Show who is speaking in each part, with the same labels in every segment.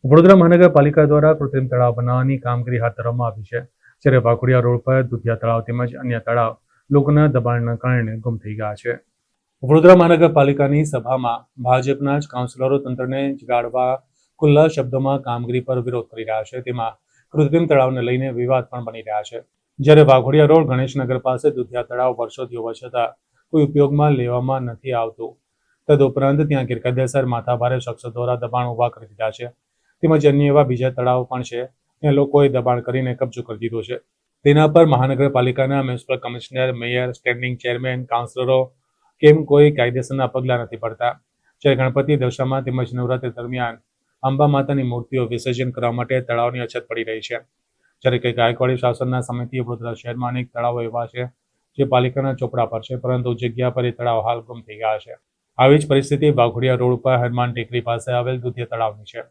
Speaker 1: વડોદરા મહાનગરપાલિકા દ્વારા કૃત્રિમ તળાવ બનાવવાની કામગીરી હાથ ધરવામાં આવી છે, જ્યારે વાઘોડિયા રોડ પર દુધિયા તળાવ તેમજ અન્ય તળાવ લોકોના દબાણના કારણે ગુમ થઈ ગયા છે. વડોદરા મહાનગરપાલિકાની સભામાં ભાજપના જ કાઉન્સિલરો તંત્રને જગાડવા ખુલ્લા શબ્દોમાં કામગીરી પર વિરોધ કરી રહ્યા છે. તેમાં કૃત્રિમ તળાવને લઈને વિવાદ પણ બની રહ્યા છે. જ્યારે વાઘોડિયા રોડ ગણેશનગર પાસે દુધિયા તળાવ વર્ષોથી હોવા છતાં કોઈ ઉપયોગમાં લેવામાં નથી આવતું. તદુપરાંત ત્યાં ગેરકાયદેસર માથાભારે શખ્સો દ્વારા દબાણ ઉભા કરી દીધા છે. તેમજ અન્ય એવા બીજા તળાવ પણ છે, ત્યાં લોકોએ દબાણ કરીને કબજો કરી દીધો છે. તેના પર મહાનગરપાલિકાના municipal commissioner, mayor, standing chairman, કાઉન્સિલરો કેમ કોઈ કાયદેસરના પગલાં નથી પડતા? જ્યારે ગણપતિ દશામાં તેમજ નવરાત્રી દરમિયાન અંબા માતાની મૂર્તિઓ વિસર્જન કરવા માટે તળાવની અછત પડી રહી છે. જ્યારે કે ગાયકવાડી શાસનના સમયથી વડોદરા શહેરમાં અનેક તળાવો એવા છે જે પાલિકાના ચોપડા પર છે, પરંતુ જગ્યા પર એ તળાવ હાલ ગુમ થઈ ગયા છે. આવી જ પરિસ્થિતિ વાઘોડિયા રોડ પર હનુમાન ટેકરી પાસે આવેલ દુધિયા તળાવની છે.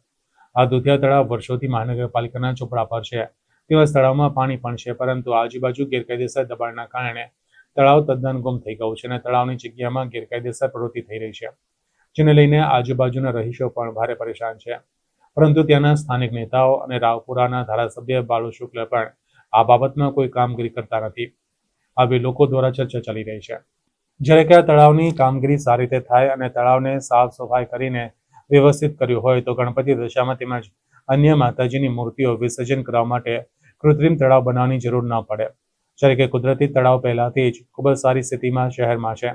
Speaker 1: આ દુધિયા તળાવ વર્ષોથી મહાનગરપાલિકાના ચોપડા પર છે. તેવા તળાવમાં પાણી પણ છે, પરંતુ આજુબાજુ ગેરકાયદેસર દબાણના કારણે તળાવ તદ્દન ગુમ થઈ ગયું છે અને તળાવની જગ્યામાં ગેરકાયદેસર પ્રવૃત્તિ થઈ રહી છે, જેને લઈને આજુબાજુના રહીશો પણ ભારે પરેશાન છે. પરંતુ ત્યાંના સ્થાનિક નેતાઓ અને રાવપુરાના ધારાસભ્ય બાળુ શુક્લ પણ આ બાબતમાં કોઈ કામગીરી કરતા નથી. આવી લોકો દ્વારા ચર્ચા ચાલી રહી છે. જ્યારે કે આ તળાવની કામગીરી સારી રીતે થાય અને તળાવને સાફ સફાઈ કરીને વ્યવસ્થિત કર્યું હોય તો ગણપતિ દશામાં તેમજ અન્ય માતાજીની મૂર્તિઓ વિસર્જન કરવા માટે કૃત્રિમ તળાવ બનાવવાની જરૂર ન પડે. જ્યારે કે કુદરતી તળાવ પહેલાથી જ ખૂબ જ સારી સ્થિતિમાં શહેરમાં છે.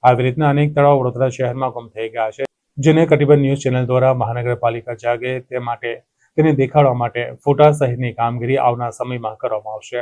Speaker 1: આવી રીતના અનેક તળાવ વડોદરા શહેરમાં ગુમ થઈ ગયા છે, જેને કટિબદ્ધ ન્યૂઝ ચેનલ દ્વારા મહાનગરપાલિકા જાગે તે માટે તેને દેખાડવા માટે ફોટા સહિતની કામગીરી આવનાર સમયમાં કરવામાં આવશે.